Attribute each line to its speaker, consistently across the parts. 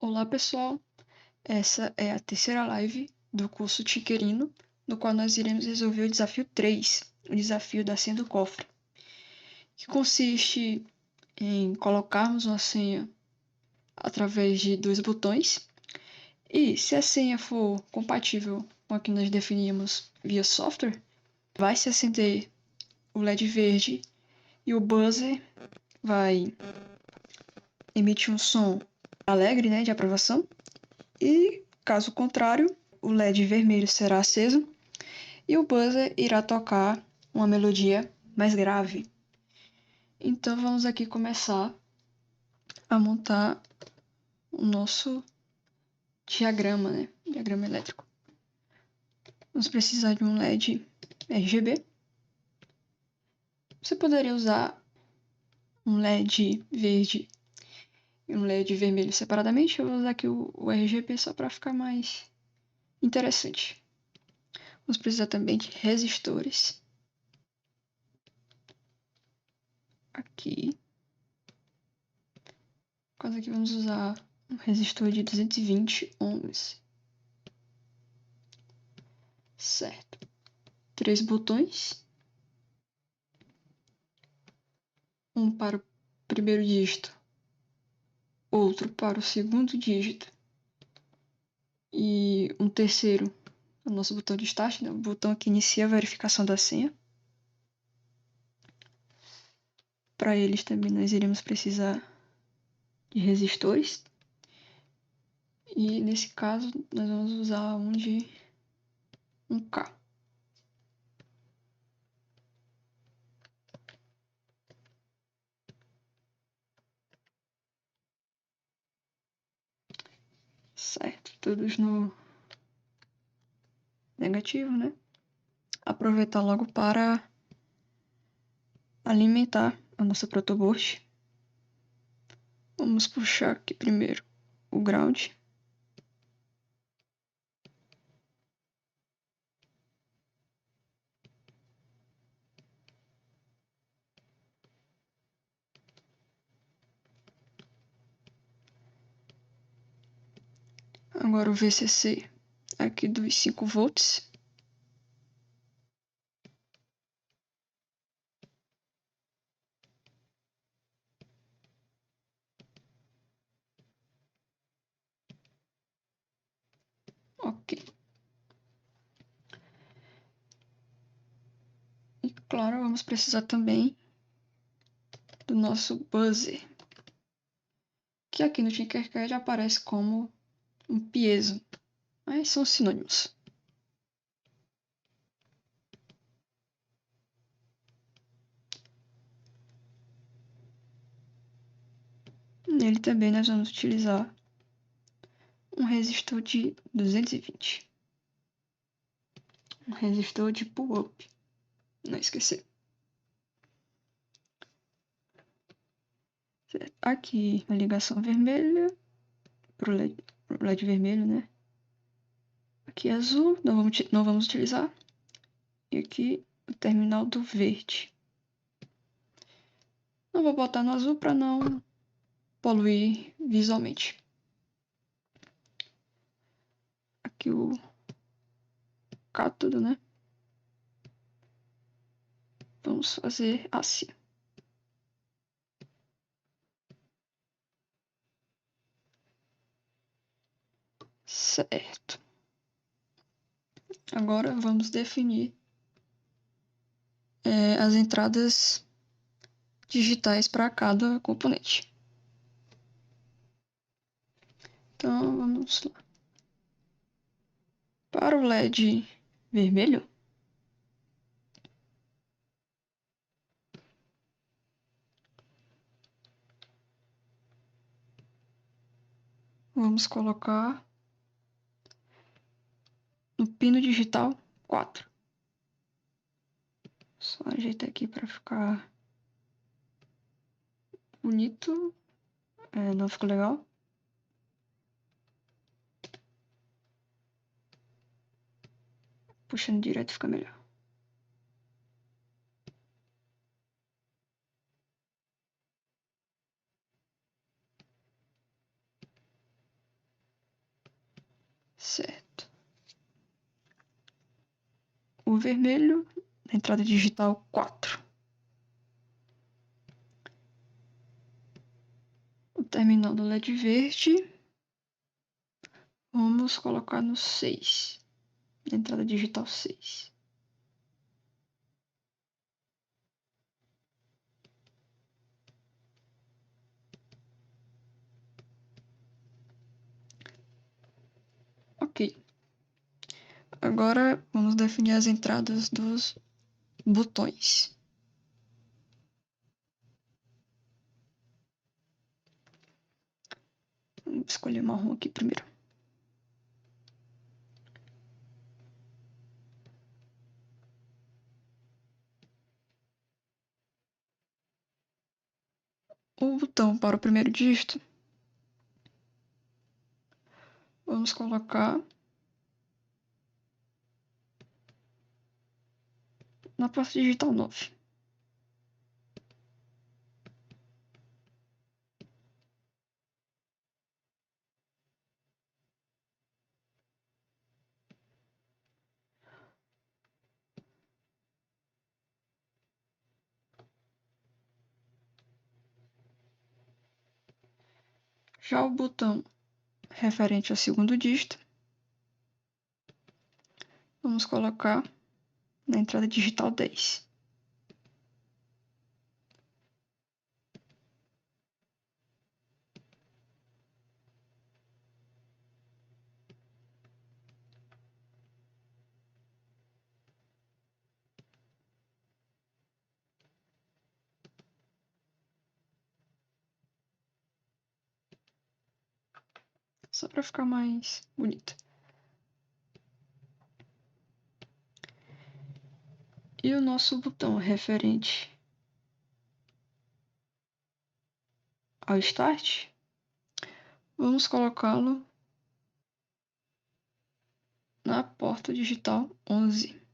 Speaker 1: Olá, pessoal! Essa é a terceira live do curso Tiquerino, no qual nós iremos resolver o desafio 3, o desafio da senha do cofre, que consiste em colocarmos uma senha através de dois botões e, se a senha for compatível com a que nós definimos via software, vai se acender o LED verde e o buzzer vai emitir um som alegre, de aprovação. E, caso contrário, o LED vermelho será aceso e o buzzer irá tocar uma melodia mais grave. Então vamos aqui começar a montar o nosso diagrama, diagrama elétrico. Vamos precisar de um LED RGB. Você poderia usar um LED verde e um LED vermelho separadamente. Eu vou usar aqui o RGB só para ficar mais interessante. Vamos precisar também de resistores. Aqui. No caso aqui vamos usar um resistor de 220 ohms. Certo. 3 botões. Um para o primeiro dígito, outro para o segundo dígito e um terceiro, o nosso botão de start, o botão que inicia a verificação da senha. Para eles também nós iremos precisar de resistores. E nesse caso nós vamos usar um de 1K. Certo, todos no negativo, Aproveitar logo para alimentar a nossa protoboard. Vamos puxar aqui primeiro o ground. Agora o VCC aqui dos 5 volts. Ok. E claro, vamos precisar também do nosso buzzer, que aqui no Tinkercad aparece como um piezo, mas são sinônimos. Nele também nós vamos utilizar um resistor de 220. Um resistor de pull-up. Não esquecer. Aqui a ligação vermelha pro LED vermelho, Aqui azul, não vamos utilizar. E aqui o terminal do verde. Não vou botar no azul para não poluir visualmente. Aqui o cátodo, Vamos fazer assim. Certo. Agora vamos definir as entradas digitais para cada componente. Então vamos lá. Para o LED vermelho, vamos colocar no pino digital 4. Só ajeitar aqui para ficar bonito. Não ficou legal. Puxando direto fica melhor. o vermelho na entrada digital 4. O terminal do LED verde, vamos colocar no 6, na entrada digital 6. Ok. Agora vamos definir as entradas dos botões. Vamos escolher marrom aqui primeiro. O botão para o primeiro dígito, vamos colocar na porta digital 9. Já o botão referente ao segundo dígito, vamos colocar na entrada digital 10. Só para ficar mais bonito. E o nosso botão referente ao Start, vamos colocá-lo na porta digital 11.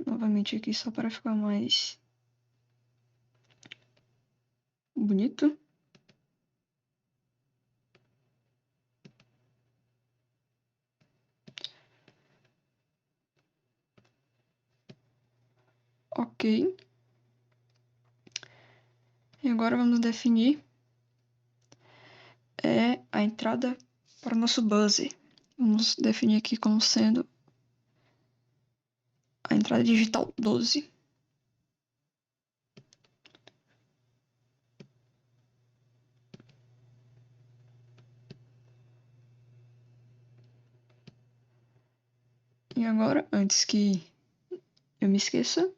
Speaker 1: Novamente aqui só para ficar mais bonito. Ok. E agora vamos definir a entrada para o nosso buzzer. Vamos definir aqui como sendo a entrada digital 12. E agora, antes que eu me esqueça,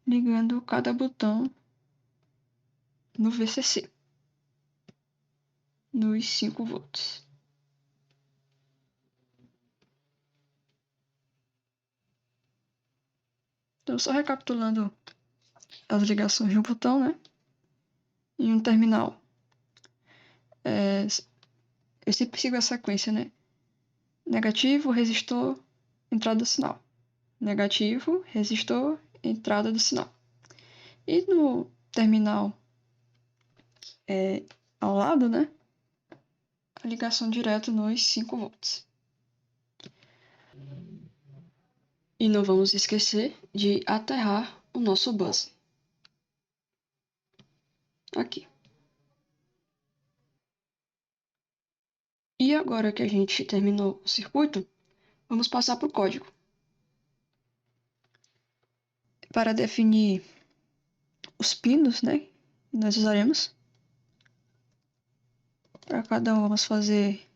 Speaker 1: ligando cada botão no VCC, nos 5 volts. Então, só recapitulando as ligações de um botão, né? Em um terminal. Eu sempre sigo a sequência, né? Negativo, resistor, entrada do sinal. Negativo, resistor, entrada do sinal. E no terminal ao lado, né? A ligação direta nos 5 volts. E não vamos esquecer de aterrar o nosso buzzer. Aqui. E agora que a gente terminou o circuito, vamos passar para o código. Para definir os pinos, né? Que nós usaremos. Para cada um vamos fazer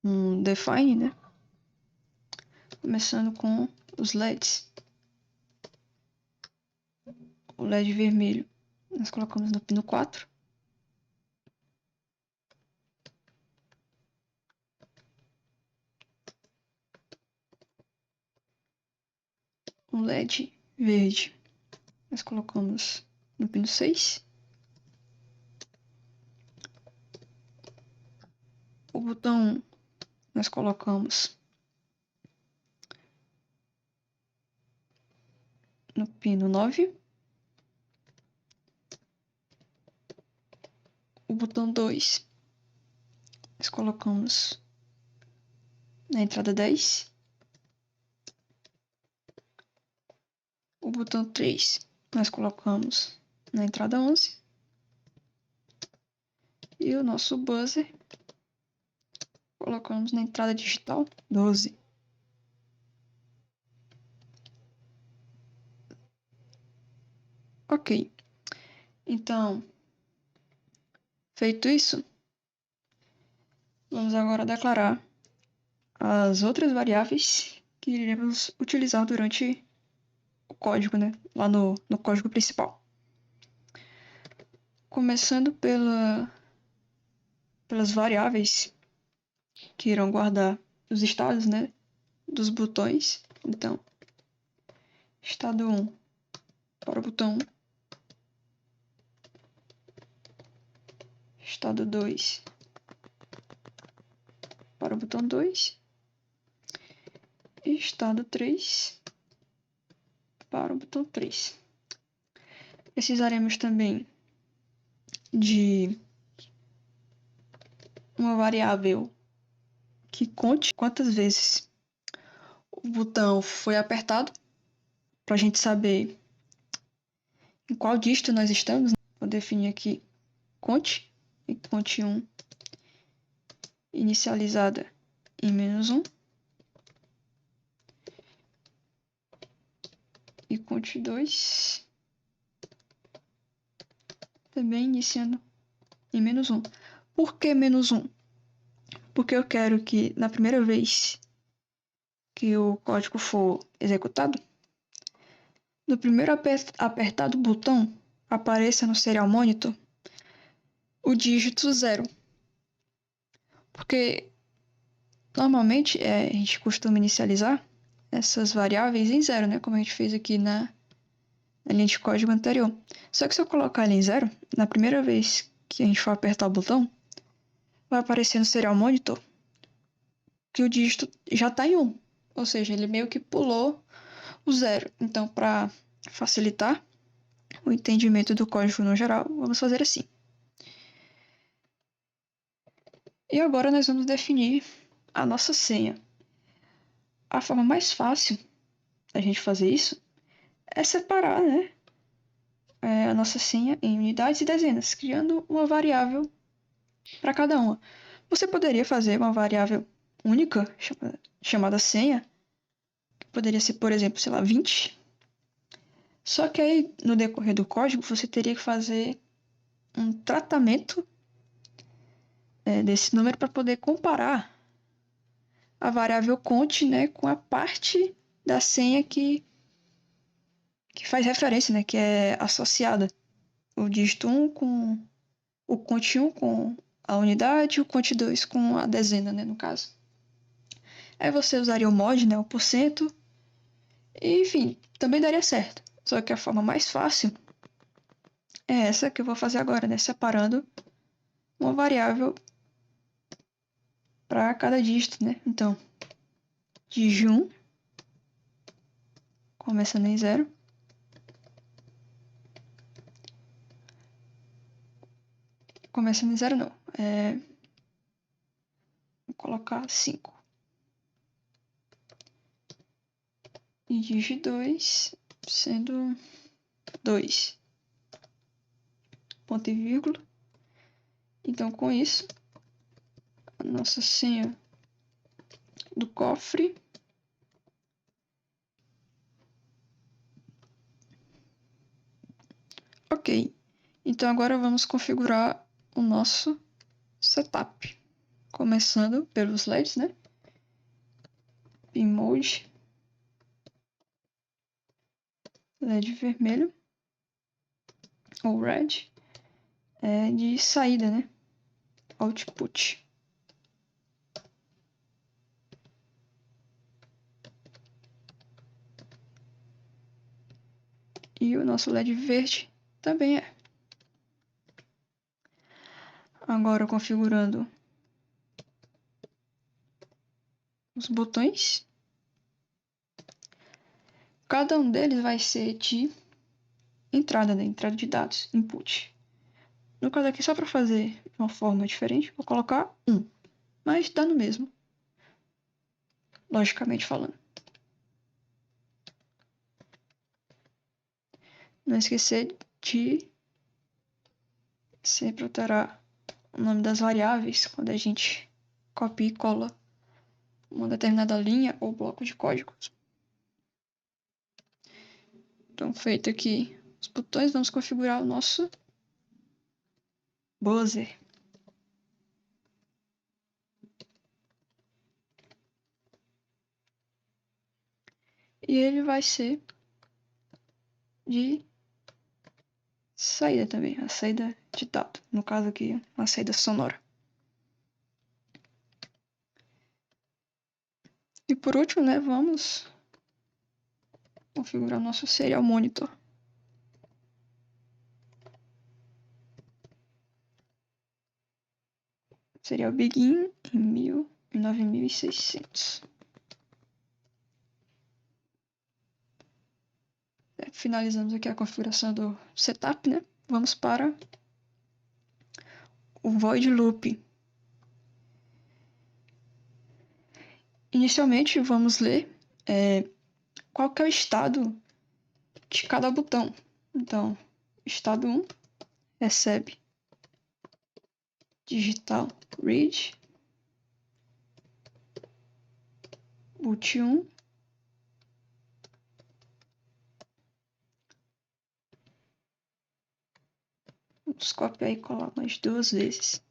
Speaker 1: um define, né? Começando com os LEDs. O LED vermelho nós colocamos no pino 4. O LED verde nós colocamos no pino 6. O botão 1 nós colocamos no pino 9. O botão 2 nós colocamos na entrada 10. O botão 3 nós colocamos na entrada 11. E o nosso buzzer colocamos na entrada digital 12. Ok. Então, feito isso, vamos agora declarar as outras variáveis que iremos utilizar durante o código, né? Lá no código principal. Começando pelas variáveis que irão guardar os estados, né, dos botões. Então, estado 1 para o botão 1. Estado 2 para o botão 2. E estado 3 para o botão 3. Precisaremos também de uma variável que conte quantas vezes o botão foi apertado, para a gente saber em qual dígito nós estamos. Vou definir aqui conte, e conte 1 inicializada em -1 e conte 2 também iniciando em -1. Por que -1? Porque eu quero que na primeira vez que o código for executado, no primeiro apertar do botão, apareça no Serial Monitor o dígito 0. Porque normalmente a gente costuma inicializar essas variáveis em 0, né? Como a gente fez aqui na linha de código anterior. Só que se eu colocar ele em 0, na primeira vez que a gente for apertar o botão, vai aparecer no Serial Monitor que o dígito já está em 1. Ou seja, ele meio que pulou o 0. Então, para facilitar o entendimento do código no geral, vamos fazer assim. E agora nós vamos definir a nossa senha. A forma mais fácil da gente fazer isso é separar, né, a nossa senha em unidades e dezenas, criando uma variável para cada uma. Você poderia fazer uma variável única chamada senha, que poderia ser, por exemplo, sei lá, 20. Só que aí, no decorrer do código, você teria que fazer um tratamento desse número para poder comparar a variável conte, né, com a parte da senha que faz referência, né, que é associada. O dígito 1 com o conte 1 com a unidade e o conte 2 com a dezena, né, no caso. Aí você usaria o mod, né, o porcento, e, enfim, também daria certo. Só que a forma mais fácil é essa que eu vou fazer agora, né, separando uma variável para cada dígito, né. Então, dígito 1, começando em 0. Começando em 0 não. Vou colocar 5. E dígito 2 sendo 2. Ponto e vírgula. Então, com isso, a nossa senha do cofre ok. Então, agora vamos configurar o nosso setup. Começando pelos LEDs, né? Pin mode. LED vermelho. Ou red. De saída, né? Output. E o nosso LED verde também é. Agora configurando os botões. Cada um deles vai ser de entrada, né? Entrada de dados, input. No caso aqui, só para fazer de uma forma diferente, vou colocar 1. Mas dá no mesmo, logicamente falando. Não esquecer de sempre alterar o nome das variáveis quando a gente copia e cola uma determinada linha ou bloco de códigos. Então, feito aqui os botões, vamos configurar o nosso buzzer. E ele vai ser de saída também, a saída de dado. No caso aqui, uma saída sonora. E por último, né, vamos configurar nosso serial monitor. Serial begin em 9600. Finalizamos aqui a configuração do setup, né? Vamos para o void loop. Inicialmente, vamos ler qual que é o estado de cada botão. Então, estado 1 recebe digital read, boot 1, vamos copiar e colar mais 2 vezes.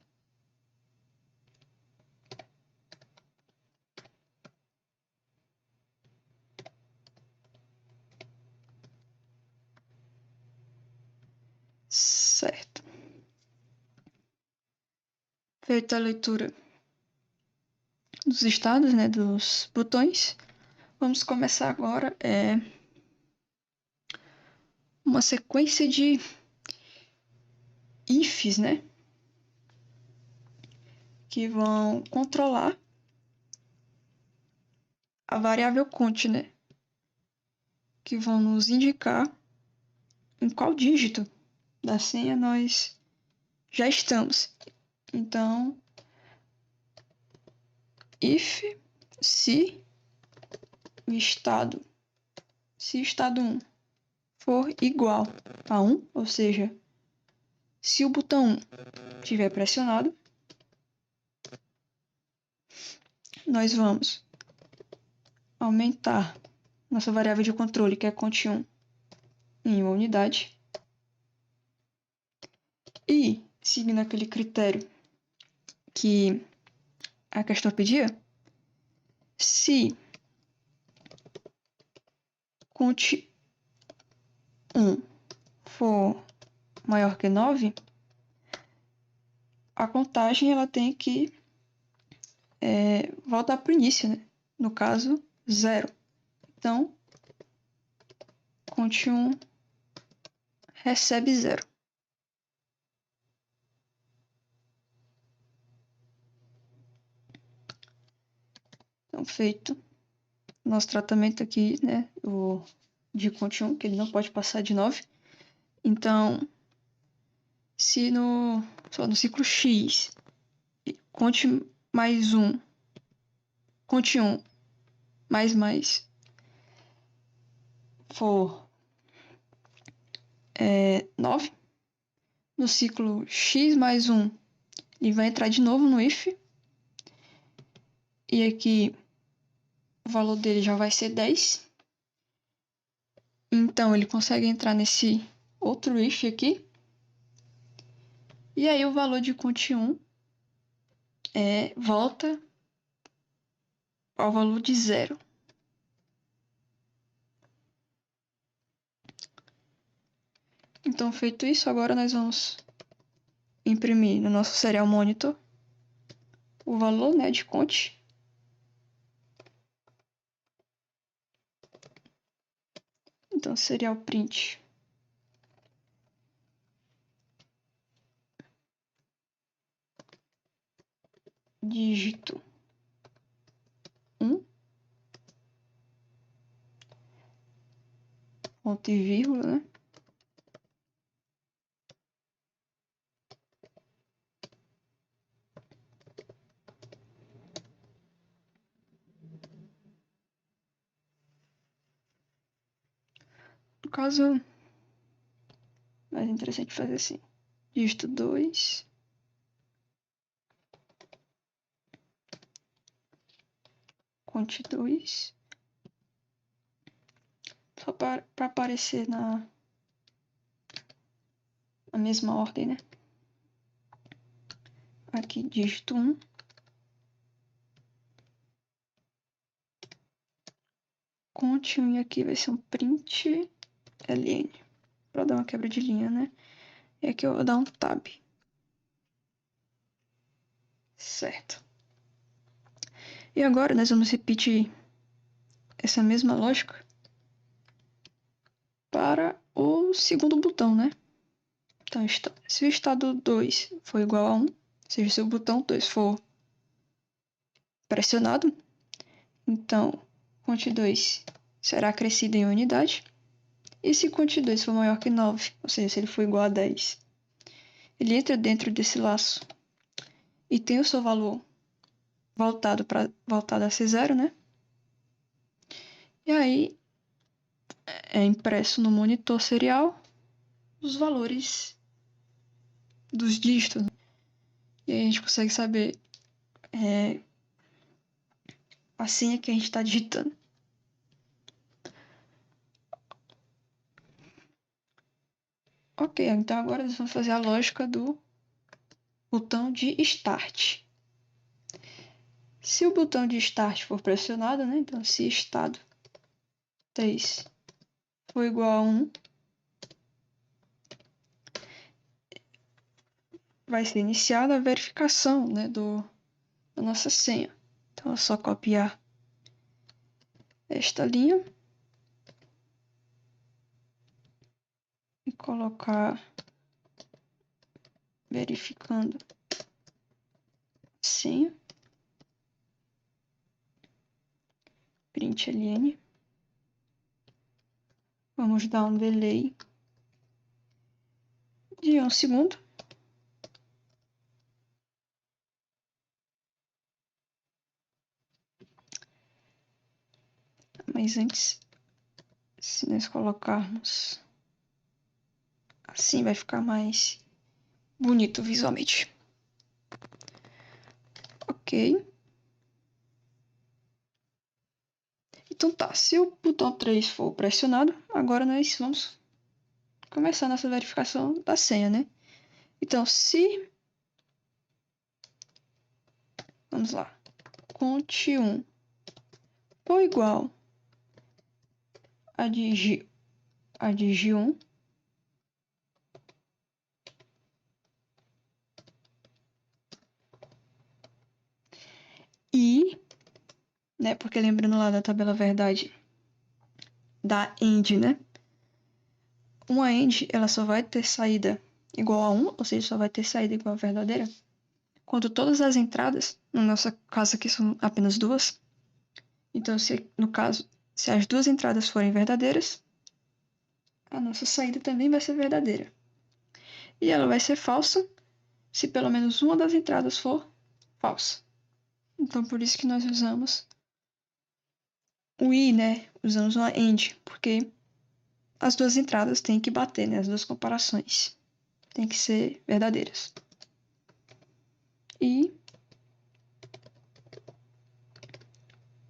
Speaker 1: Certo. Feita a leitura dos estados, né, dos botões, vamos começar agora uma sequência de ifs, né, que vão controlar a variável count, né, que vão nos indicar em qual dígito da senha nós já estamos. Então, if se o estado 1 for igual a 1, ou seja, se o botão 1 estiver pressionado, nós vamos aumentar nossa variável de controle, que é count1, em uma unidade. E, seguindo aquele critério que a questão pedia, se count1 for maior que 9, a contagem ela tem que voltar para o início, né? No caso, 0. Então, count1 recebe 0. Então, feito nosso tratamento aqui, né? De count1, que ele não pode passar de 9. Então, se no ciclo X, count mais 1, count1 mais for 9, no ciclo X mais 1, ele vai entrar de novo no if. E aqui o valor dele já vai ser 10. Então ele consegue entrar nesse outro if aqui. E aí o valor de count1 volta ao valor de 0. Então, feito isso, agora nós vamos imprimir no nosso serial monitor o valor, né, de count. Então, serial print dígito 1. ponto e vírgula, né? No caso, mais interessante fazer assim. Dígito 2. Conte 2. Só para aparecer na mesma ordem, né? Aqui, dígito 1. Conte 1 e aqui vai ser um print ln. Para dar uma quebra de linha, né? E aqui eu vou dar um tab. Certo. E agora nós vamos repetir essa mesma lógica para o segundo botão, né? Então, se o estado 2 for igual a 1, ou seja, se o botão 2 for pressionado, então conte 2 será acrescido em unidade. E se conte 2 for maior que 9, ou seja, se ele for igual a 10, ele entra dentro desse laço e tem o seu valor voltado a ser zero, né? E aí é impresso no monitor serial os valores dos dígitos. E aí a gente consegue saber a senha que a gente está digitando. Ok, então agora nós vamos fazer a lógica do botão de Start. Se o botão de Start for pressionado, né? Então, se estado 3 for igual a 1, vai ser iniciada a verificação, né, da nossa senha. Então, é só copiar esta linha e colocar verificando a senha. Print ln. Vamos dar um delay de 1 segundo. Mas antes, se nós colocarmos assim, vai ficar mais bonito visualmente. Ok. Então tá, se o botão 3 for pressionado, agora nós vamos começar nossa verificação da senha, né? Então, se... Vamos lá. Conte 1 for igual a de G1, e, né, porque lembrando lá da tabela verdade da AND, né? Uma AND, ela só vai ter saída igual a 1, ou seja, só vai ter saída igual a verdadeira, quando todas as entradas, no nosso caso aqui são apenas duas, então no caso, se as duas entradas forem verdadeiras, a nossa saída também vai ser verdadeira. E ela vai ser falsa se pelo menos uma das entradas for falsa. Então, por isso que nós usamos o i, né? Usamos uma AND, porque as duas entradas têm que bater, né? As duas comparações têm que ser verdadeiras. E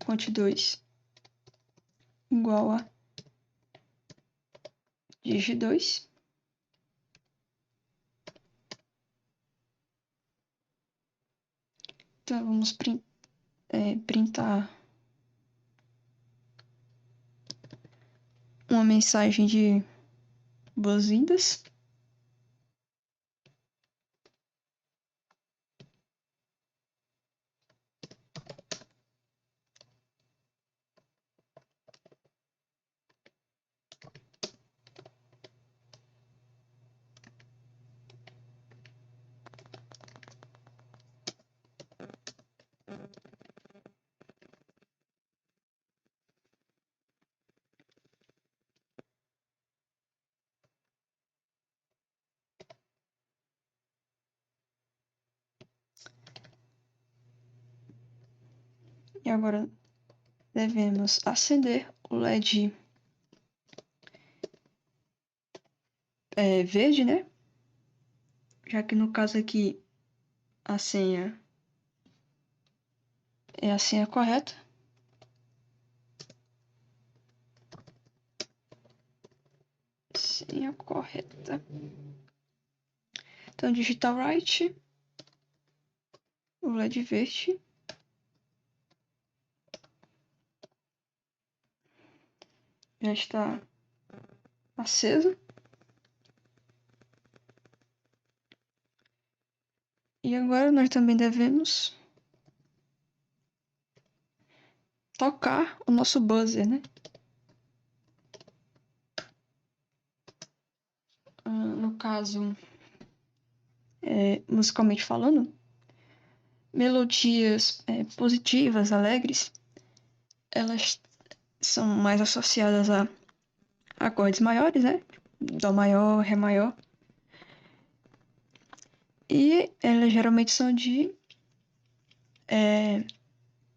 Speaker 1: conte 2 igual a dig 2. Então, vamos printar uma mensagem de boas-vindas. E agora devemos acender o LED verde, né? Já que no caso aqui a senha é a senha correta. Senha correta. Então, digital right, o LED verde. Já está aceso. E agora nós também devemos tocar o nosso buzzer, né? No caso, musicalmente falando, melodias positivas, alegres, elas são mais associadas a acordes maiores, né? Dó maior, Ré maior. E elas geralmente são de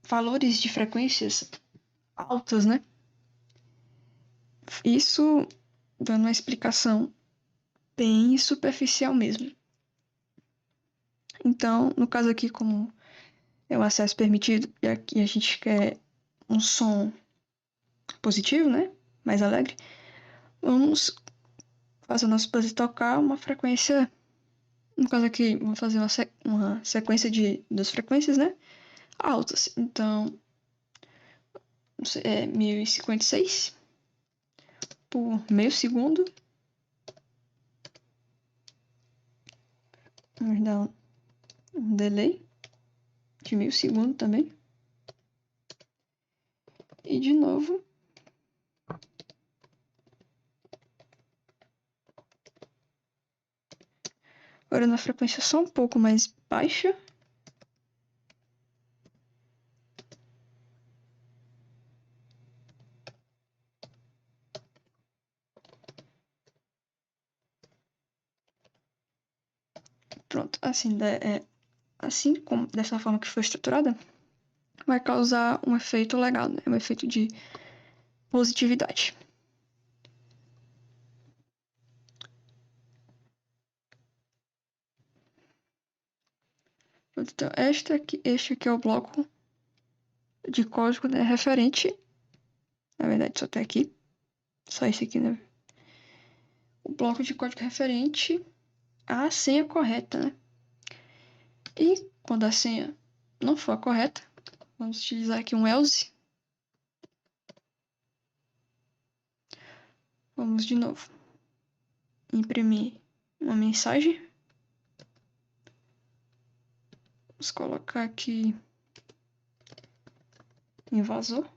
Speaker 1: valores de frequências altas, né? Isso dando uma explicação bem superficial mesmo. Então, no caso aqui, como é o acesso permitido, e aqui a gente quer um som positivo, né? Mais alegre, vamos fazer o nosso buzzer tocar uma frequência. No caso aqui, vamos fazer uma sequência de duas frequências, né? Altas. Então, é 1056 por meio segundo. Vamos dar um delay de meio segundo também. E de novo. Agora na frequência só um pouco mais baixa. Pronto, assim como dessa forma que foi estruturada, vai causar um efeito legal, né? Um efeito de positividade. Então, este aqui é o bloco de código, né, referente. Na verdade, só até aqui. Só esse aqui, né? O bloco de código referente à senha correta, né? E quando a senha não for a correta, vamos utilizar aqui um else. Vamos de novo imprimir uma mensagem. Vamos colocar aqui invasor.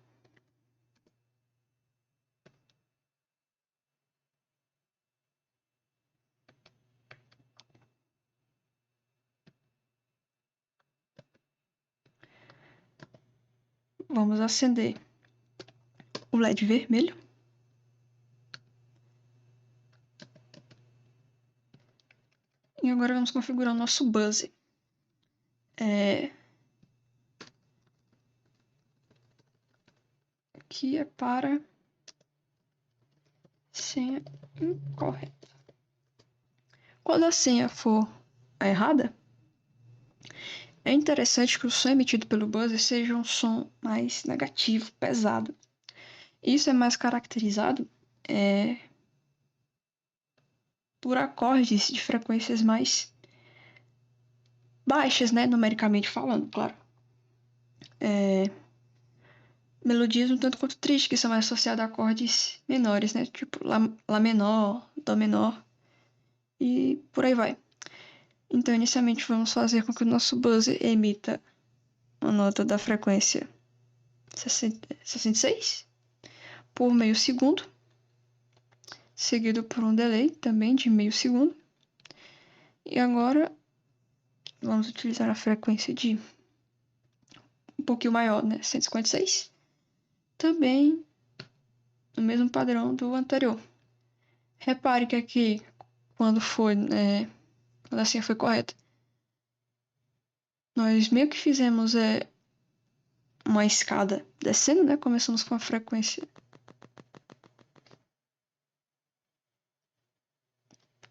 Speaker 1: Vamos acender o LED vermelho. E agora vamos configurar o nosso buzzer. Aqui é para senha incorreta. Quando a senha for a errada, é interessante que o som emitido pelo buzzer seja um som mais negativo, pesado. Isso é mais caracterizado por acordes de frequências mais baixas, né, numericamente falando, claro. Melodias um tanto quanto tristes, que são mais associadas a acordes menores, né, tipo Lá menor, Dó menor e por aí vai. Então, inicialmente, vamos fazer com que o nosso buzzer emita uma nota da frequência 66 por meio segundo, seguido por um delay também de meio segundo. E agora vamos utilizar a frequência de um pouquinho maior, né? 156. Também no mesmo padrão do anterior. Repare que aqui, quando a senha foi correta, nós meio que fizemos uma escada descendo, né? Começamos com a frequência.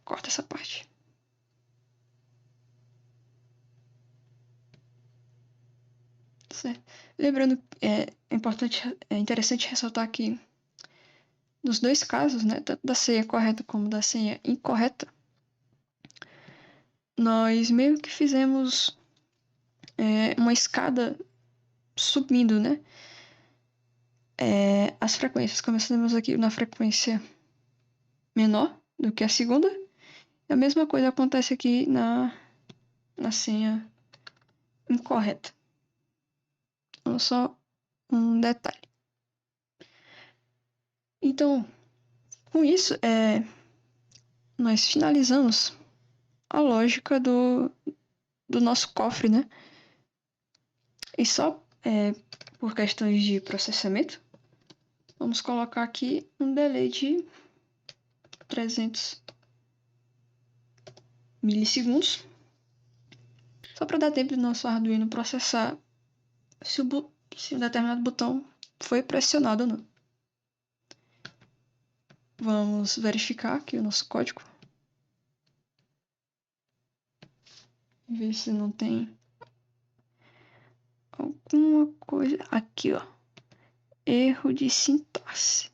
Speaker 1: Corta essa parte. Certo. Lembrando, é interessante ressaltar que nos dois casos, né, tanto da senha correta como da senha incorreta, nós meio que fizemos uma escada subindo, né? As frequências. Começamos aqui na frequência menor do que a segunda. E a mesma coisa acontece aqui na senha incorreta. Então, só um detalhe. Então, com isso, nós finalizamos a lógica do nosso cofre, né? E só por questões de processamento, vamos colocar aqui um delay de 300 milissegundos, só para dar tempo do nosso Arduino processar se um determinado botão foi pressionado ou não. Vamos verificar aqui o nosso código. Ver se não tem alguma coisa aqui, ó. Erro de sintaxe.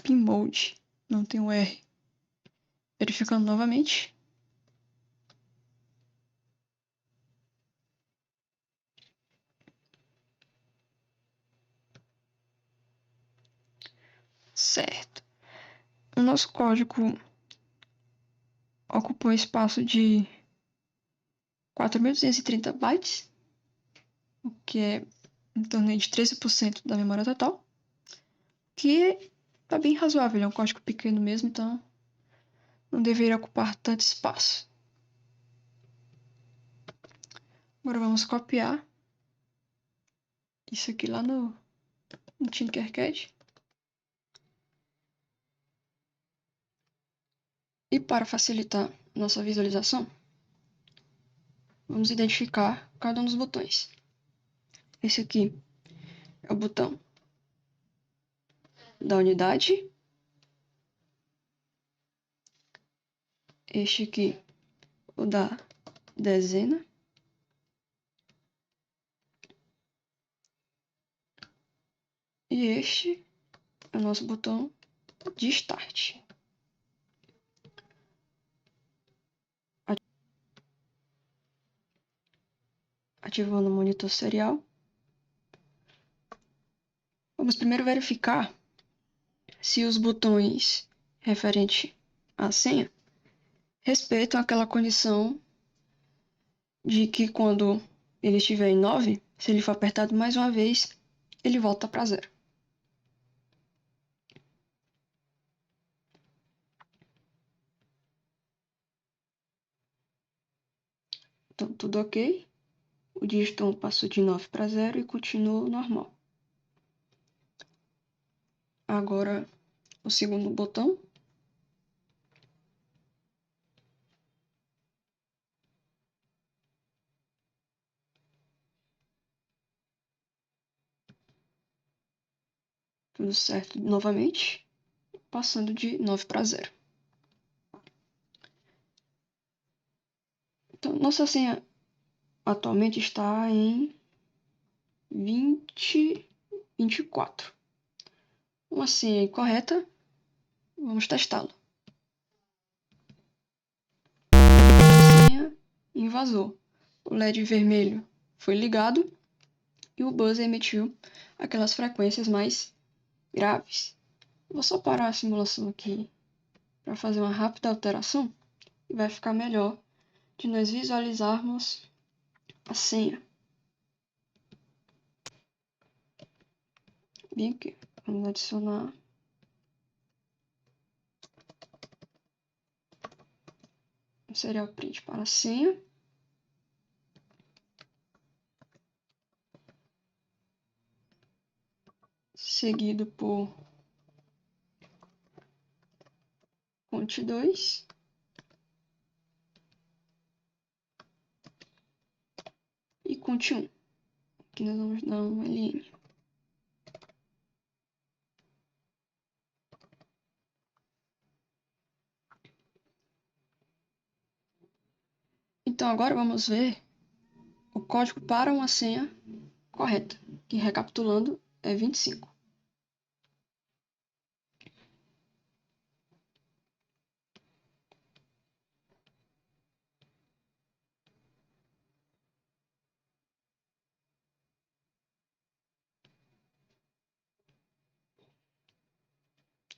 Speaker 1: Pinmode. Não tem o R. Verificando novamente. Certo. O nosso código ocupou espaço de 4.230 bytes, o que é em torno de 13% da memória total, que tá bem razoável, é um código pequeno mesmo, então não deveria ocupar tanto espaço. Agora vamos copiar isso aqui lá no Tinkercad. E para facilitar nossa visualização, vamos identificar cada um dos botões. Esse aqui é o botão da unidade. Este aqui, o da dezena. E este é o nosso botão de Start. Ativando o monitor serial. Vamos primeiro verificar se os botões referentes à senha respeitam aquela condição de que quando ele estiver em 9, se ele for apertado mais uma vez, ele volta para 0. Então, tudo ok. O dígito passou de 9 para 0 e continuou normal. Agora, o segundo botão. Tudo certo novamente, passando de 9 para 0. Então, nossa senha atualmente está em 2024. Uma senha incorreta, vamos testá-la. Senha invasor. O LED vermelho foi ligado e o buzzer emitiu aquelas frequências mais graves. Vou só parar a simulação aqui para fazer uma rápida alteração e vai ficar melhor de nós visualizarmos a senha. Bem aqui, vamos adicionar um serial print para a senha. Seguido por cont2 e cont1. Aqui nós vamos dar um LN. Então agora vamos ver o código para uma senha correta, que recapitulando é 25.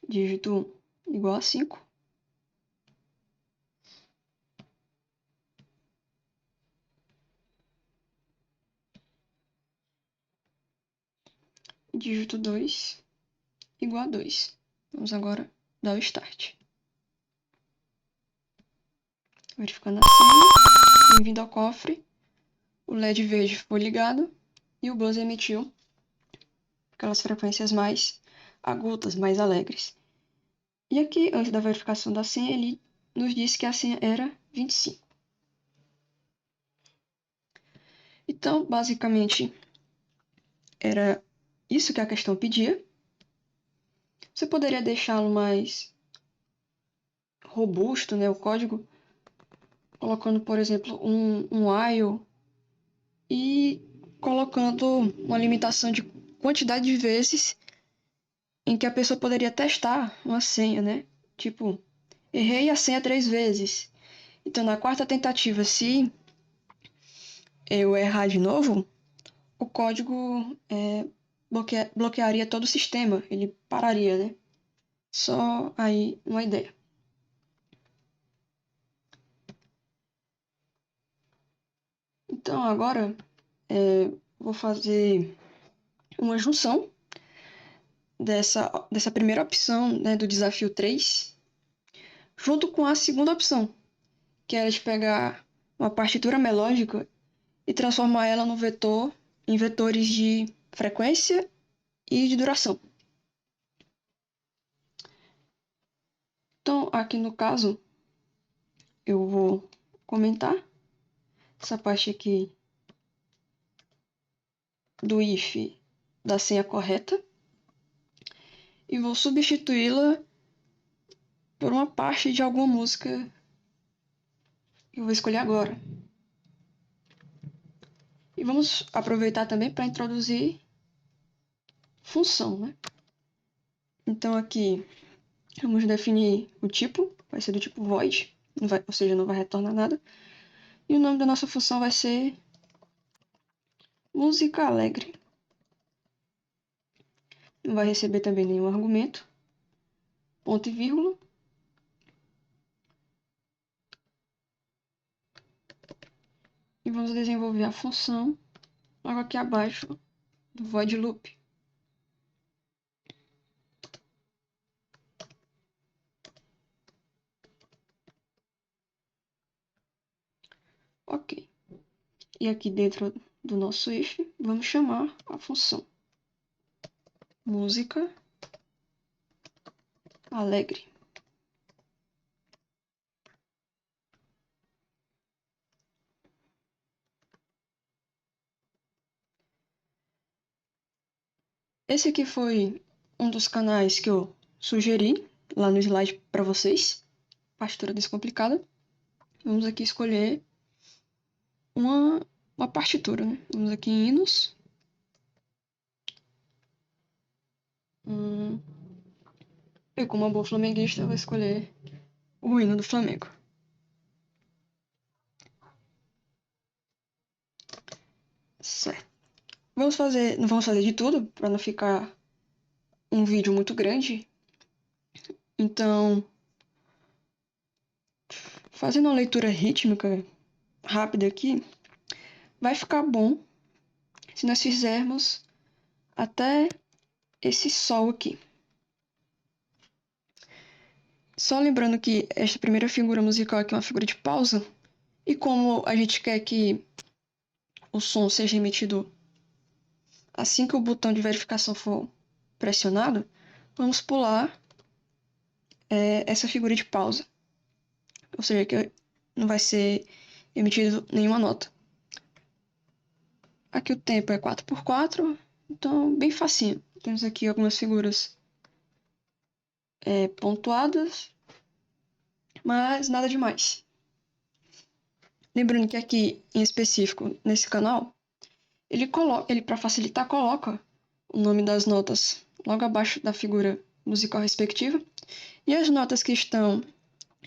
Speaker 1: Dígito 1 igual a 5. Dígito 2 igual a 2. Vamos agora dar o start. Verificando a senha. Bem-vindo ao cofre. O LED verde foi ligado e o buzzer emitiu aquelas frequências mais agudas, mais alegres. E aqui, antes da verificação da senha, ele nos disse que a senha era 25. Então, basicamente, era isso que a questão pedia. Você poderia deixá-lo mais robusto, né, o código, colocando, por exemplo, um while e colocando uma limitação de quantidade de vezes em que a pessoa poderia testar uma senha, né? Tipo, errei a senha 3 vezes. Então, na quarta tentativa, se eu errar de novo, o código bloquearia todo o sistema. Ele pararia, né? Só aí uma ideia. Então, agora vou fazer uma junção dessa primeira opção, né, do desafio 3, junto com a segunda opção, que era de pegar uma partitura melódica e transformar ela no vetor em vetores de frequência e de duração. Então, aqui no caso, eu vou comentar essa parte aqui do if da senha correta e vou substituí-la por uma parte de alguma música que eu vou escolher agora. E vamos aproveitar também para introduzir função, né? Então aqui vamos definir o tipo, vai ser do tipo void, ou seja, não vai retornar nada. E o nome da nossa função vai ser música alegre. Não vai receber também nenhum argumento, ponto e vírgula. E vamos desenvolver a função logo aqui abaixo do void loop. Ok. E aqui dentro do nosso if, vamos chamar a função música alegre. Esse aqui foi um dos canais que eu sugeri lá no slide para vocês. Partitura descomplicada. Vamos aqui escolher uma partitura, né? Vamos aqui em hinos. Eu, como uma boa flamenguista, vou escolher o hino do Flamengo. Certo. Não vamos fazer de tudo para não ficar um vídeo muito grande. Então, fazendo uma leitura rítmica rápida aqui, vai ficar bom se nós fizermos até esse sol aqui. Só lembrando que esta primeira figura musical aqui é uma figura de pausa, e como a gente quer que o som seja emitido assim que o botão de verificação for pressionado, vamos pular essa figura de pausa. Ou seja, que não vai ser emitido nenhuma nota. Aqui o tempo é 4x4, então bem facinho. Temos aqui algumas figuras pontuadas, mas nada demais. Lembrando que aqui, em específico, nesse canal, ele para facilitar, coloca o nome das notas logo abaixo da figura musical respectiva. E as notas que estão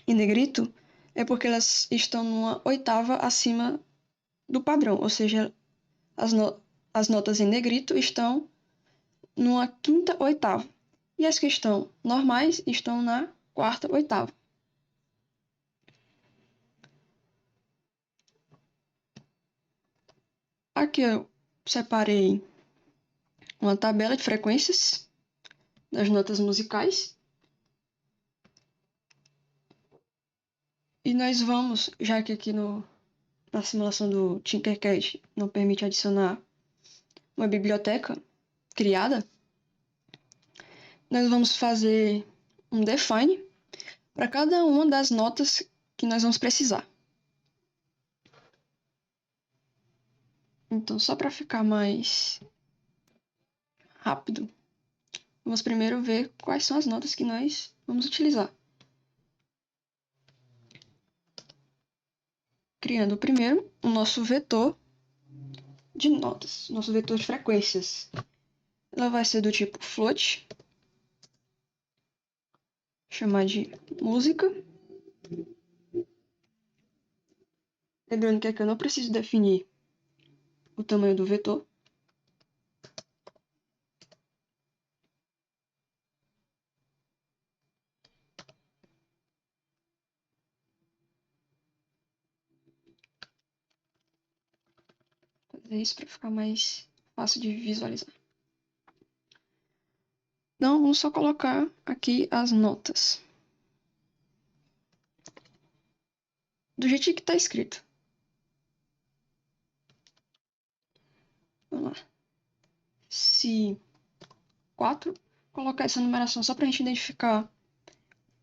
Speaker 1: em negrito é porque elas estão numa oitava acima do padrão, ou seja, as notas em negrito estão numa quinta oitava. E as que estão normais estão na quarta oitava. Aqui eu separei uma tabela de frequências das notas musicais. E nós vamos, já que aqui na simulação do Tinkercad não permite adicionar uma biblioteca criada, nós vamos fazer um define para cada uma das notas que nós vamos precisar. Então, só para ficar mais rápido, vamos primeiro ver quais são as notas que nós vamos utilizar. Criando primeiro o nosso vetor de notas, nosso vetor de frequências. Ela vai ser do tipo float, chamar de música. Lembrando que aqui eu não preciso definir o tamanho do vetor. Fazer isso para ficar mais fácil de visualizar. Então, vamos só colocar aqui as notas. Do jeitinho que está escrito. Vamos lá. Se 4, colocar essa numeração só para a gente identificar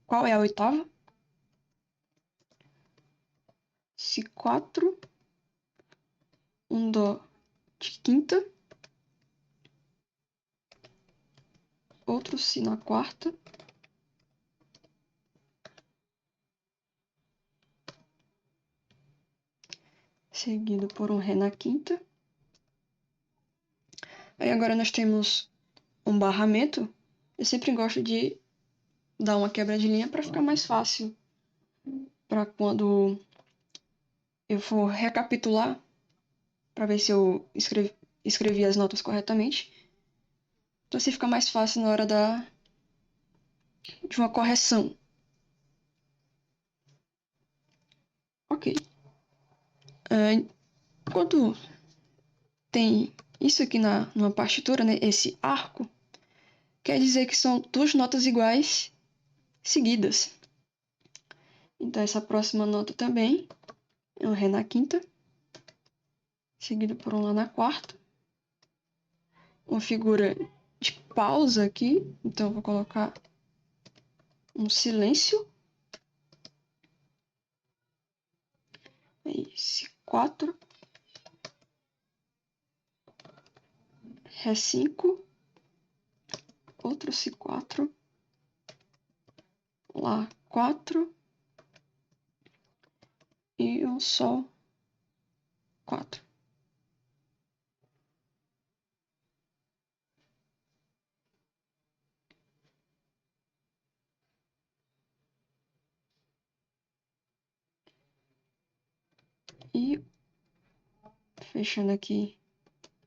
Speaker 1: qual é a oitava. Si 4, um dó de quinta, outro si na quarta, seguido por um ré na quinta. Aí agora nós temos um barramento. Eu sempre gosto de dar uma quebra de linha para ficar mais fácil para quando eu for recapitular, para ver se eu escrevi as notas corretamente. Então assim fica mais fácil na hora de uma correção. Ok. Quando tem isso aqui numa partitura, né, esse arco, quer dizer que são duas notas iguais seguidas. Então essa próxima nota também é um ré na quinta, seguido por um lá na quarta. Uma figura de pausa aqui, então eu vou colocar um silêncio. Aí, Si4, Ré5, outro Si4, Lá4 e um Sol 4. E fechando aqui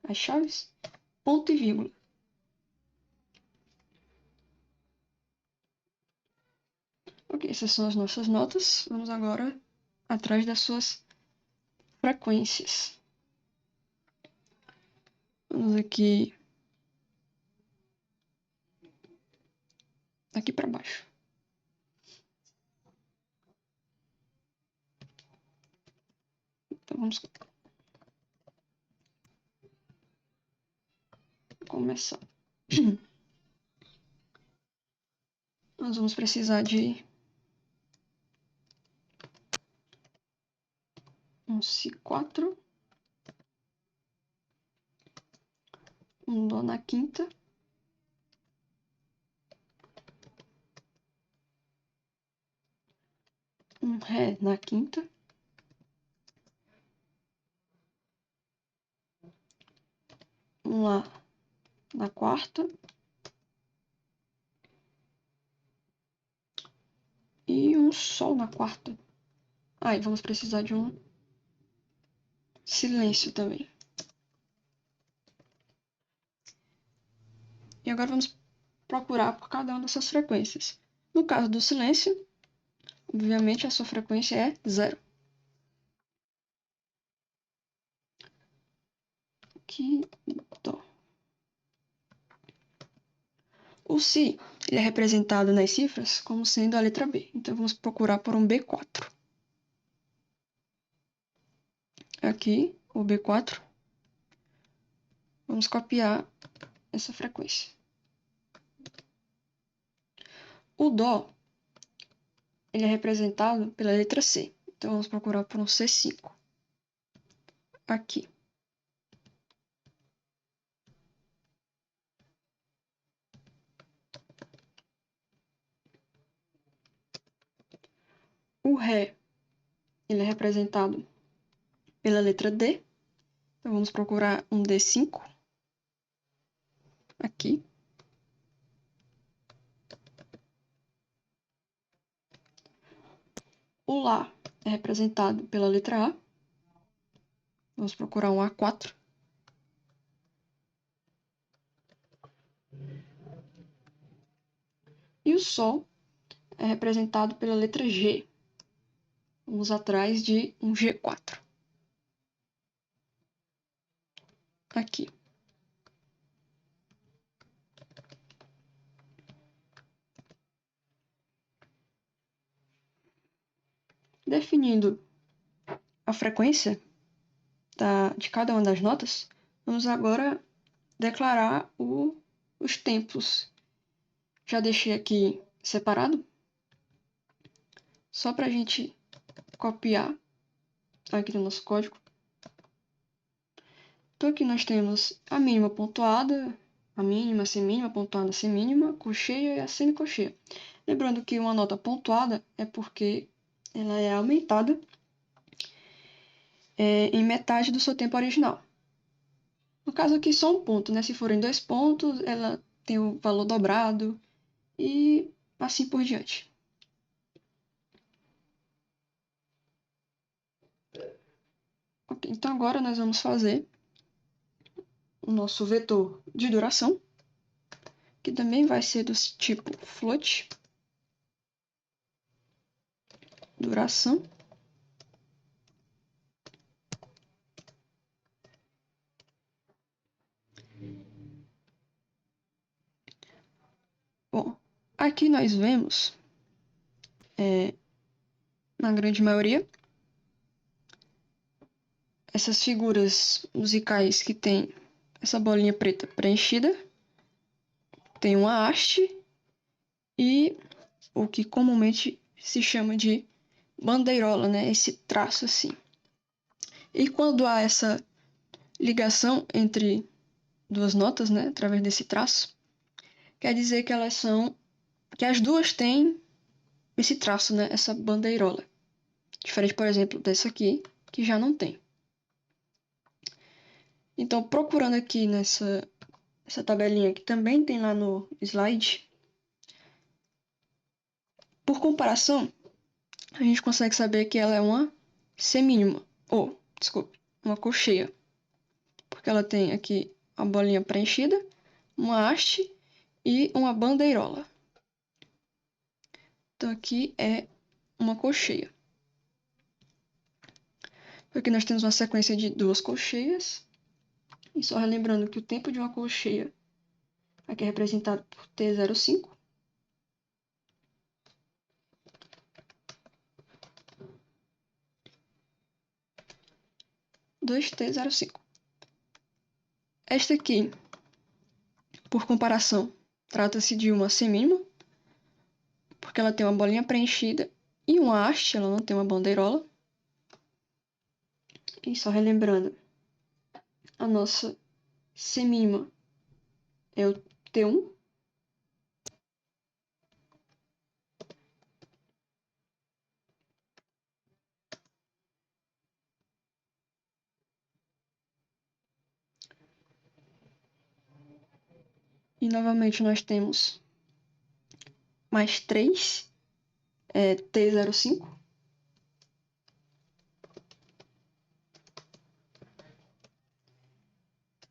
Speaker 1: as chaves, ponto e vírgula. Ok, essas são as nossas notas. Vamos agora atrás das suas frequências. Vamos aqui para baixo. Então vamos começar. Nós vamos precisar de um Si4, um Dó na quinta, um Ré na quinta, um Lá na quarta e um Sol na quarta. Ah, e vamos precisar de um silêncio também. E agora vamos procurar por cada uma dessas frequências. No caso do silêncio, obviamente a sua frequência é 0. Aqui, Dó. O Si ele é representado nas cifras como sendo a letra B. Então vamos procurar por um B4. Aqui, o B4. Vamos copiar essa frequência. O Dó ele é representado pela letra C. Então vamos procurar por um C5. Aqui. O Ré ele é representado pela letra D. Então vamos procurar um D5. Aqui. O Lá é representado pela letra A. Vamos procurar um A4. E o Sol é representado pela letra G. Vamos atrás de um G4. Aqui. Definindo a frequência de cada uma das notas, vamos agora declarar os tempos. Já deixei aqui separado, só para a gente copiar aqui no nosso código. Então aqui nós temos a mínima pontuada, a mínima, semínima, pontuada, semínima, cocheia e a semicocheia. Lembrando que uma nota pontuada é porque ela é aumentada em metade do seu tempo original. No caso aqui, só um ponto, né? Se forem 2 pontos, ela tem o valor dobrado e assim por diante. Okay, então agora nós vamos fazer o nosso vetor de duração, que também vai ser do tipo float, duração. Bom, aqui nós vemos, na grande maioria, essas figuras musicais que tem essa bolinha preta preenchida, tem uma haste e o que comumente se chama de bandeirola, né? Esse traço assim. E quando há essa ligação entre duas notas, né, através desse traço, quer dizer que que as duas têm esse traço, né, essa bandeirola. Diferente, por exemplo, dessa aqui, que já não tem. Então, procurando aqui nessa tabelinha que também tem lá no slide, por comparação, a gente consegue saber que ela é uma semínima, uma colcheia, porque ela tem aqui a bolinha preenchida, uma haste e uma bandeirola. Então aqui é uma colcheia. Aqui nós temos uma sequência de 2 colcheias. E só relembrando que o tempo de uma colcheia aqui é representado por T05. Dois T05. Esta aqui, por comparação, trata-se de uma semínima, porque ela tem uma bolinha preenchida e uma haste, ela não tem uma bandeirola. E só relembrando, a nossa semínima é o T1. E novamente nós temos mais 3, T05.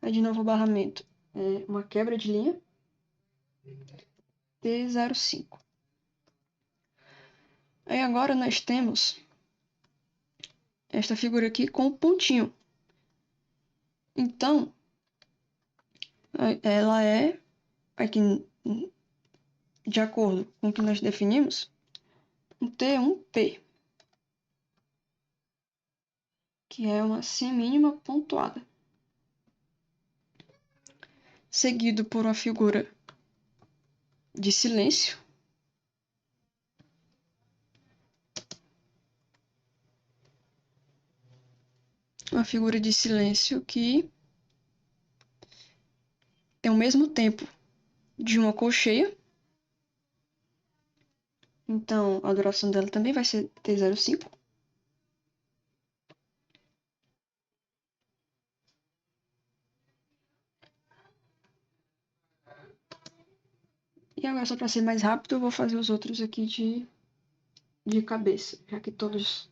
Speaker 1: Aí de novo o barramento, uma quebra de linha, T05. Aí agora nós temos esta figura aqui com o pontinho. Então, ela é, aqui, de acordo com o que nós definimos, um T1P, que é uma semínima pontuada, seguido por uma figura de silêncio, que é ao mesmo tempo de uma colcheia. Então, a duração dela também vai ser T05. E agora, só para ser mais rápido, eu vou fazer os outros aqui de cabeça, já que todos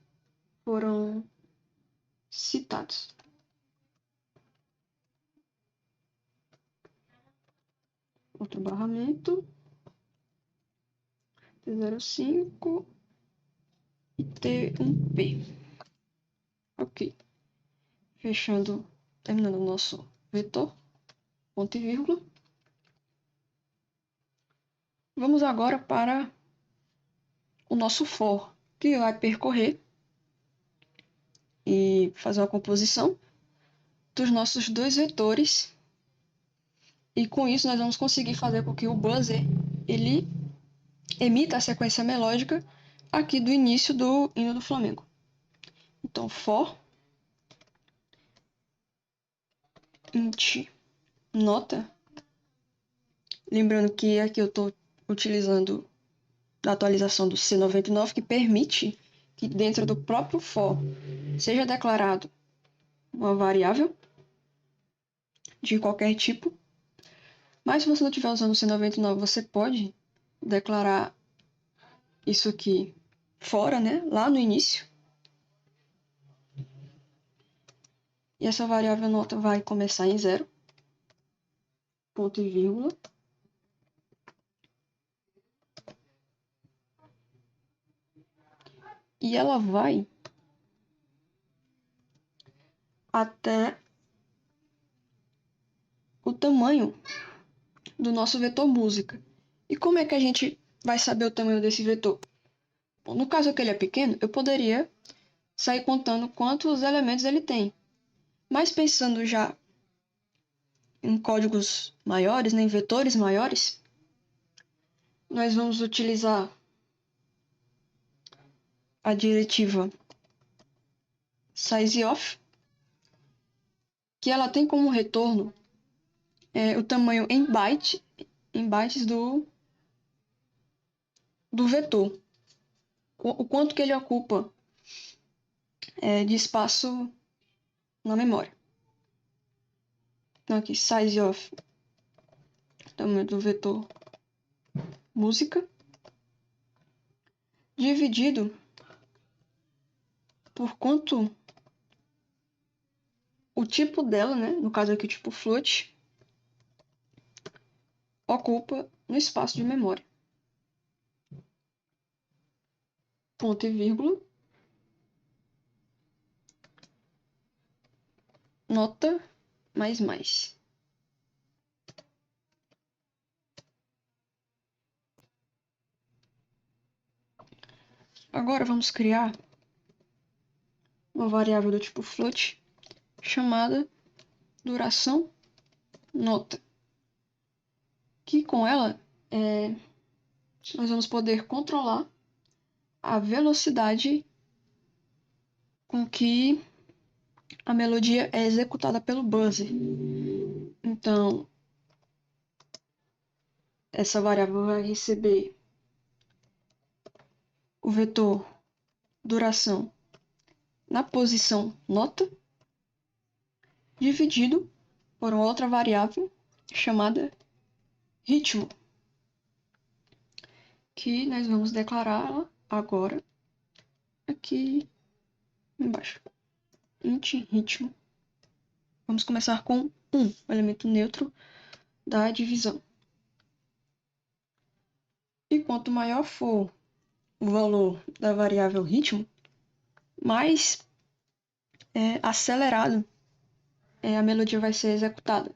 Speaker 1: foram citados. Outro barramento, T05 e T1P. Ok. Fechando, terminando o nosso vetor, ponto e vírgula. Vamos agora para o nosso for, que vai percorrer e fazer uma composição dos nossos dois vetores. E com isso nós vamos conseguir fazer com que o buzzer ele emita a sequência melódica aqui do início do hino do Flamengo. Então, for int nota. Lembrando que aqui eu estou utilizando a atualização do C99, que permite que dentro do próprio for seja declarado uma variável de qualquer tipo. Mas se você não estiver usando o C99, você pode declarar isso aqui fora, né? Lá no início. E essa variável nota vai começar em 0, ponto e vírgula. E ela vai até o tamanho do nosso vetor música. E como é que a gente vai saber o tamanho desse vetor? Bom, no caso que ele é pequeno, eu poderia sair contando quantos elementos ele tem. Mas pensando já em códigos maiores, né, em vetores maiores, nós vamos utilizar a diretiva sizeOf, que ela tem como retorno o tamanho em bytes do vetor. O quanto que ele ocupa de espaço na memória. Então aqui, sizeOf, tamanho do vetor música, dividido por quanto o tipo dela, né, no caso aqui o tipo float, ocupa no espaço de memória. Ponto e vírgula. Nota mais. Agora vamos criar uma variável do tipo float chamada duração nota, que com ela nós vamos poder controlar a velocidade com que a melodia é executada pelo buzzer. Então, essa variável vai receber o vetor duração na posição nota, dividido por uma outra variável chamada ritmo, que nós vamos declarar agora aqui embaixo. Int ritmo. Vamos começar com 1, o elemento neutro da divisão. E quanto maior for o valor da variável ritmo, mais acelerado a melodia vai ser executada.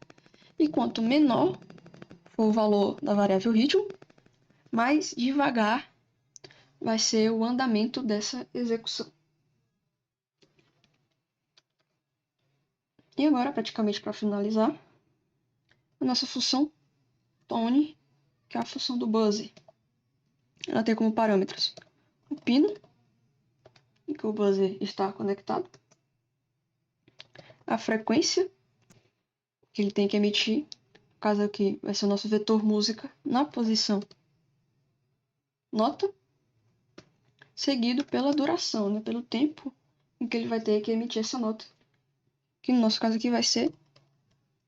Speaker 1: E quanto menor for o valor da variável ritmo, mais devagar vai ser o andamento dessa execução. E agora, praticamente para finalizar, a nossa função tone, que é a função do buzzer. Ela tem como parâmetros o pino, em que o buzzer está conectado, a frequência que ele tem que emitir, no caso aqui vai ser o nosso vetor música na posição nota, seguido pela duração, né, pelo tempo em que ele vai ter que emitir essa nota, que no nosso caso aqui vai ser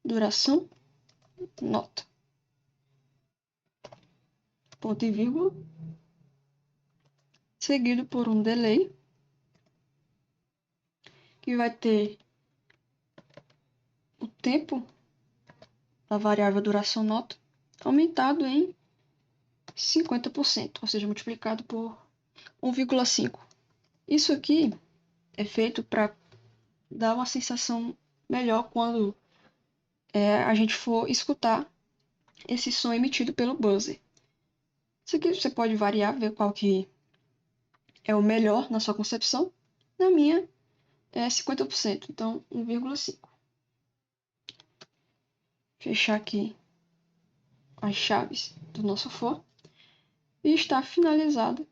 Speaker 1: duração nota. Ponto e vírgula, seguido por um delay, que vai ter o tempo da variável duração nota aumentado em 50%, ou seja, multiplicado por 1,5. Isso aqui é feito para dar uma sensação melhor quando a gente for escutar esse som emitido pelo buzzer. Isso aqui você pode variar, ver qual que é o melhor na sua concepção. Na minha é 50%, então 1,5. Fechar aqui as chaves do nosso for. E está finalizada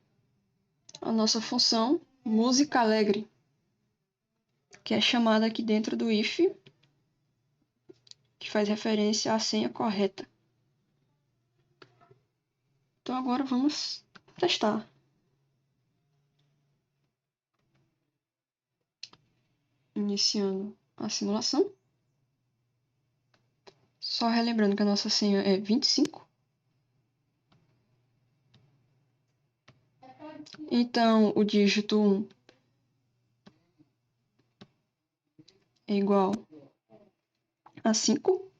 Speaker 1: a nossa função música alegre, que é chamada aqui dentro do if, que faz referência à senha correta. Então agora vamos testar. Iniciando a simulação. Só relembrando que a nossa senha é 25. Então, o dígito 1 é igual a 5.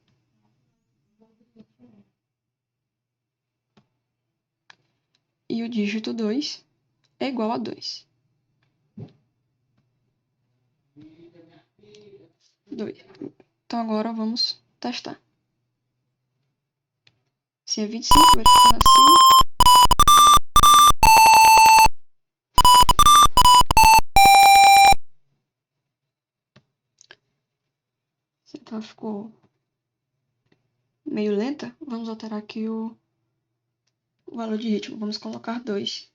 Speaker 1: E o dígito 2 é igual a 2. 2. Então agora vamos testar. Se é 25, vai ficar assim. Se ela ficou meio lenta, vamos alterar aqui o valor de ritmo. Vamos colocar 2.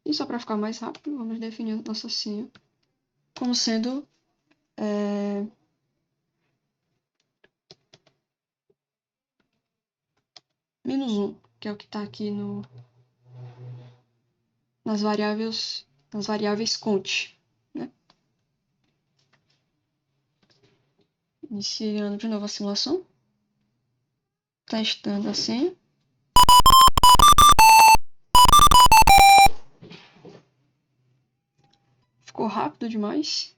Speaker 1: E só para ficar mais rápido, vamos definir a nossa senha como sendo -1, que é o que está aqui nas variáveis count, né? Iniciando de novo a simulação. Testando a senha. Ficou rápido demais.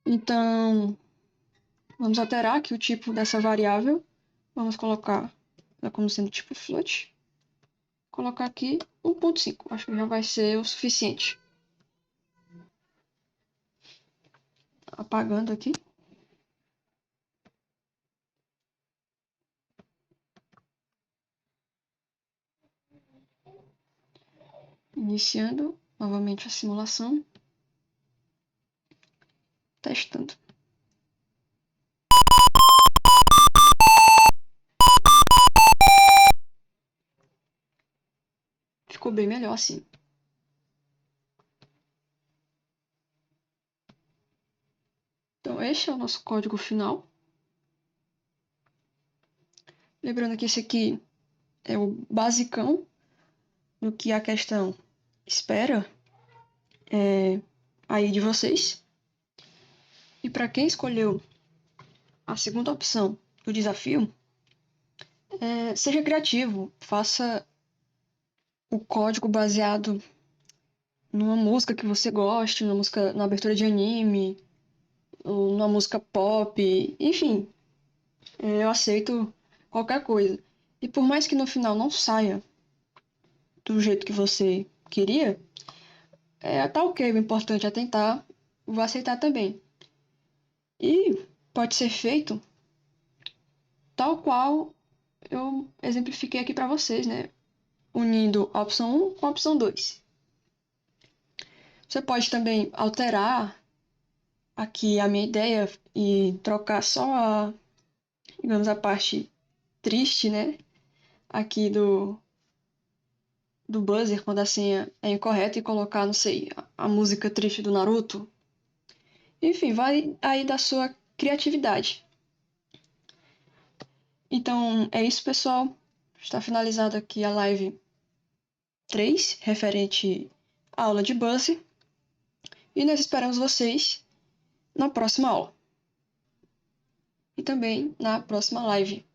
Speaker 1: Então, vamos alterar aqui o tipo dessa variável. Vamos colocar ela como sendo tipo float. Colocar aqui 1.5. Acho que já vai ser o suficiente. Apagando aqui. Iniciando novamente a simulação. Testando. Ficou bem melhor assim. Então, este é o nosso código final. Lembrando que esse aqui é o basicão do que a questão espera aí de vocês. E para quem escolheu a segunda opção do desafio, seja criativo, faça o código baseado numa música que você goste, numa música, na abertura de anime, ou numa música pop, enfim, eu aceito qualquer coisa. E por mais que no final não saia do jeito que você queria, tá ok, o importante é tentar, vou aceitar também. E pode ser feito tal qual eu exemplifiquei aqui para vocês, né? Unindo a opção 1 com a opção 2. Você pode também alterar aqui a minha ideia e trocar só digamos, a parte triste, né? Aqui do buzzer, quando a senha é incorreta, e colocar, não sei, a música triste do Naruto. Enfim, vai aí da sua criatividade. Então, é isso, pessoal. Está finalizada aqui a live 3, referente à aula de buzzer. E nós esperamos vocês na próxima aula. E também na próxima live.